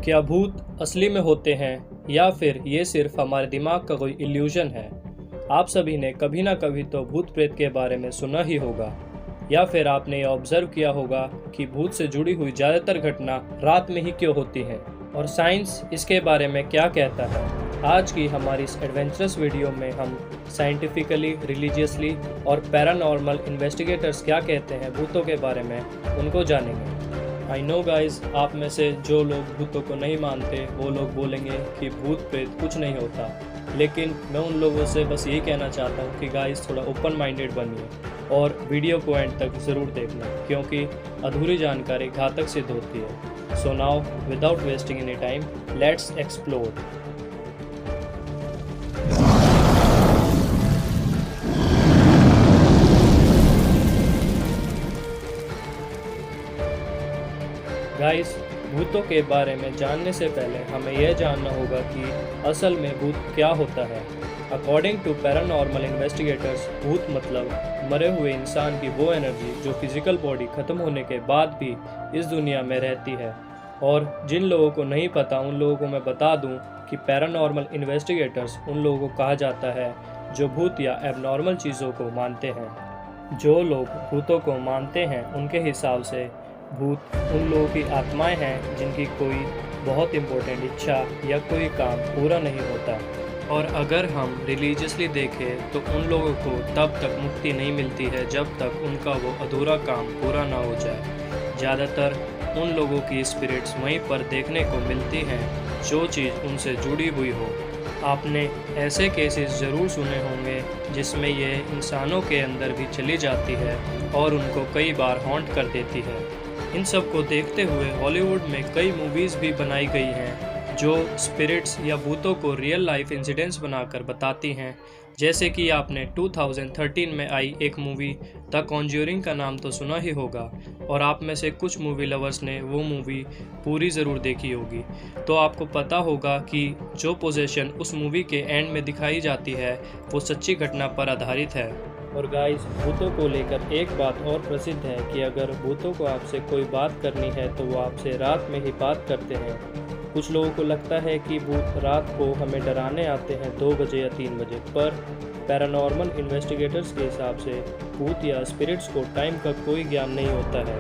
क्या भूत असली में होते हैं या फिर ये सिर्फ हमारे दिमाग का कोई इल्यूजन है। आप सभी ने कभी ना कभी तो भूत प्रेत के बारे में सुना ही होगा या फिर आपने ये ऑब्जर्व किया होगा कि भूत से जुड़ी हुई ज़्यादातर घटना रात में ही क्यों होती है और साइंस इसके बारे में क्या कहता है। आज की हमारी इस एडवेंचरस वीडियो में हम साइंटिफिकली, रिलीजियसली और पैरानॉर्मल इन्वेस्टिगेटर्स क्या कहते हैं भूतों के बारे में, उनको जानेंगे। आई नो गाइज, आप में से जो लोग भूतों को नहीं मानते वो लोग बोलेंगे कि भूत प्रेत कुछ नहीं होता, लेकिन मैं उन लोगों से बस यही कहना चाहता हूँ कि गाइज थोड़ा ओपन माइंडेड बनिए और वीडियो को एंड तक ज़रूर देखना, क्योंकि अधूरी जानकारी घातक सिद्ध होती है। So now without wasting any time, let's explore. Guys, भूतों के बारे में जानने से पहले हमें यह जानना होगा कि असल में भूत क्या होता है। अकॉर्डिंग टू पैरानॉर्मल इन्वेस्टिगेटर्स, भूत मतलब मरे हुए इंसान की वो एनर्जी जो फिजिकल बॉडी खत्म होने के बाद भी इस दुनिया में रहती है। और जिन लोगों को नहीं पता उन लोगों को मैं बता दूं कि पैरानॉर्मल इन्वेस्टिगेटर्स उन लोगों को कहा जाता है जो भूत या एबनॉर्मल चीज़ों को मानते हैं। जो लोग भूतों को मानते हैं उनके हिसाब से भूत उन लोगों की आत्माएं हैं जिनकी कोई बहुत इम्पोर्टेंट इच्छा या कोई काम पूरा नहीं होता। और अगर हम रिलीजियसली देखें तो उन लोगों को तब तक मुक्ति नहीं मिलती है जब तक उनका वो अधूरा काम पूरा ना हो जाए। ज़्यादातर उन लोगों की स्पिरिट्स वहीं पर देखने को मिलती हैं जो चीज़ उनसे जुड़ी हुई हो। आपने ऐसे केसेस ज़रूर सुने होंगे जिसमें ये इंसानों के अंदर भी चली जाती है और उनको कई बार हॉन्ट कर देती है। इन सब को देखते हुए हॉलीवुड में कई मूवीज़ भी बनाई गई हैं जो स्पिरिट्स या भूतों को रियल लाइफ इंसिडेंट्स बनाकर बताती हैं। जैसे कि आपने 2013 में आई एक मूवी द कॉन्ज्यूरिंग का नाम तो सुना ही होगा, और आप में से कुछ मूवी लवर्स ने वो मूवी पूरी ज़रूर देखी होगी। तो आपको पता होगा कि जो पोजेशन उस मूवी के एंड में दिखाई जाती है वो सच्ची घटना पर आधारित है। और गाइस, भूतों को लेकर एक बात और प्रसिद्ध है कि अगर भूतों को आपसे कोई बात करनी है तो वो आपसे रात में ही बात करते हैं। कुछ लोगों को लगता है कि भूत रात को हमें डराने आते हैं 2 बजे या 3 बजे, पर पैरानॉर्मल इन्वेस्टिगेटर्स के हिसाब से भूत या स्पिरिट्स को टाइम का कोई ज्ञान नहीं होता है,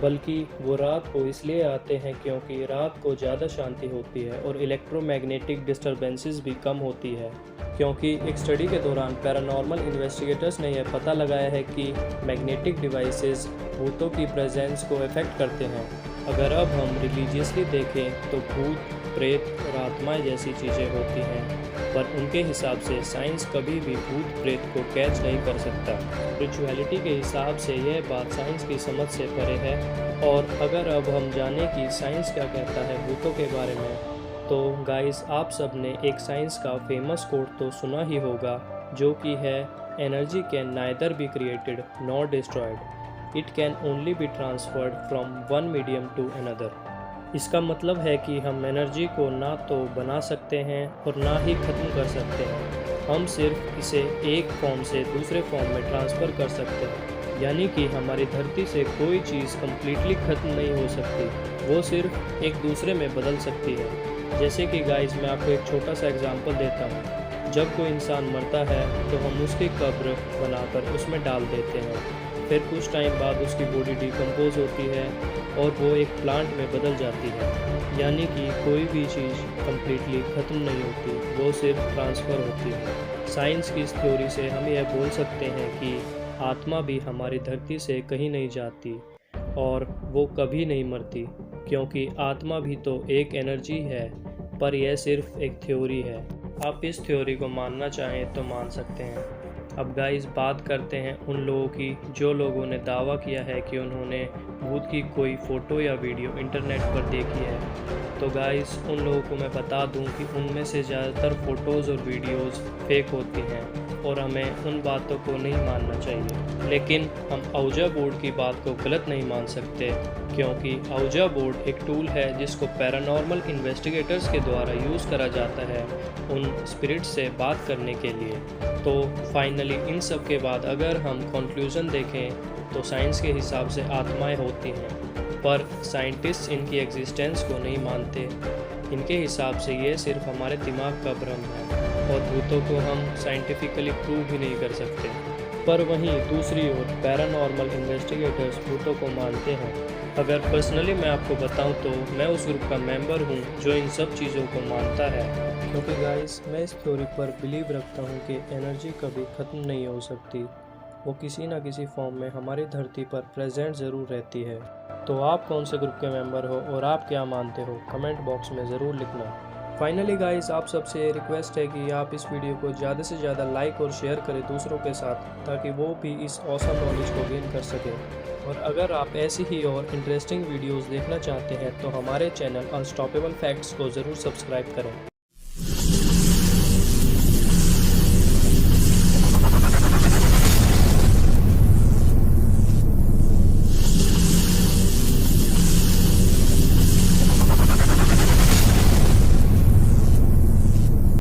बल्कि वो रात को इसलिए आते हैं क्योंकि रात को ज़्यादा शांति होती है और इलेक्ट्रोमैग्नेटिक डिस्टर्बेंसेस भी कम होती है। क्योंकि एक स्टडी के दौरान पैरानॉर्मल इन्वेस्टिगेटर्स ने यह पता लगाया है कि मैग्नेटिक डिवाइसेस भूतों की प्रेजेंस को इफेक्ट करते हैं। अगर अब हम रिलीजियसली देखें तो भूत, प्रेत और आत्माएं जैसी चीज़ें होती हैं, पर उनके हिसाब से साइंस कभी भी भूत प्रेत को कैच नहीं कर सकता। स्पिरिचुअलिटी के हिसाब से यह बात साइंस की समझ से परे है। और अगर अब हम जानें कि साइंस क्या कहता है भूतों के बारे में, तो गाइस, आप सब ने एक साइंस का फेमस कोट तो सुना ही होगा जो कि है, energy can neither be created nor destroyed, it can only be transferred from one medium to another. इसका मतलब है कि हम एनर्जी को ना तो बना सकते हैं और ना ही ख़त्म कर सकते हैं, हम सिर्फ इसे एक फॉर्म से दूसरे फॉर्म में ट्रांसफ़र कर सकते हैं। यानी कि हमारी धरती से कोई चीज़ कम्प्लीटली ख़त्म नहीं हो सकती, वो सिर्फ एक दूसरे में बदल सकती है। जैसे कि गाइस, मैं आपको एक छोटा सा एग्जांपल देता हूँ। जब कोई इंसान मरता है तो हम उसकी कब्र बनाकर उसमें डाल देते हैं, फिर कुछ टाइम बाद उसकी बॉडी डिकम्पोज होती है और वो एक प्लांट में बदल जाती है। यानी कि कोई भी चीज़ कम्प्लीटली ख़त्म नहीं होती, वो सिर्फ ट्रांसफ़र होती है। साइंस की इस थ्योरी से हम यह बोल सकते हैं कि आत्मा भी हमारी धरती से कहीं नहीं जाती और वो कभी नहीं मरती, क्योंकि आत्मा भी तो एक एनर्जी है, पर यह सिर्फ एक थ्योरी है। आप इस थ्योरी को मानना चाहें तो मान सकते हैं। अब गाइस, बात करते हैं उन लोगों की जो लोगों ने दावा किया है कि उन्होंने भूत की कोई फ़ोटो या वीडियो इंटरनेट पर देखी है। तो गाइस, उन लोगों को मैं बता दूं कि उनमें से ज़्यादातर फ़ोटोज़ और वीडियोज़ फेक होती हैं और हमें उन बातों को नहीं मानना चाहिए। लेकिन हम औजा बोर्ड की बात को गलत नहीं मान सकते, क्योंकि औजा बोर्ड एक टूल है जिसको पैरानॉर्मल इन्वेस्टिगेटर्स के द्वारा यूज़ करा जाता है उन स्पिरिट्स से बात करने के लिए। तो फाइनली इन सब के बाद अगर हम कंक्लूज़न देखें तो साइंस के हिसाब से आत्माएं होती हैं, पर साइंटिस्ट इनकी एग्जिस्टेंस को नहीं मानते। इनके हिसाब से ये सिर्फ हमारे दिमाग का भ्रम है और भूतों को हम साइंटिफिकली प्रूव भी नहीं कर सकते। पर वहीं दूसरी ओर पैरानॉर्मल इन्वेस्टिगेटर्स भूतों को मानते हैं। अगर पर्सनली मैं आपको बताऊं तो मैं उस ग्रुप का मेंबर हूं जो इन सब चीज़ों को मानता है, क्योंकि गाइस मैं इस थ्योरी पर बिलीव रखता हूं कि एनर्जी कभी ख़त्म नहीं हो सकती। वो किसी ना किसी फॉर्म में हमारी धरती पर प्रेजेंट ज़रूर रहती है। तो आप कौन से ग्रुप के मेंबर हो और आप क्या मानते हो, कमेंट बॉक्स में ज़रूर लिखना। फाइनली गाइस आप सबसे रिक्वेस्ट है कि आप इस वीडियो को ज़्यादा से ज़्यादा लाइक और शेयर करें दूसरों के साथ, ताकि वो भी इस ऑसम नॉलेज को गेन कर सकें। और अगर आप ऐसी ही और इंटरेस्टिंग वीडियोस देखना चाहते हैं तो हमारे चैनल अनस्टॉपेबल फैक्ट्स को ज़रूर सब्सक्राइब करें।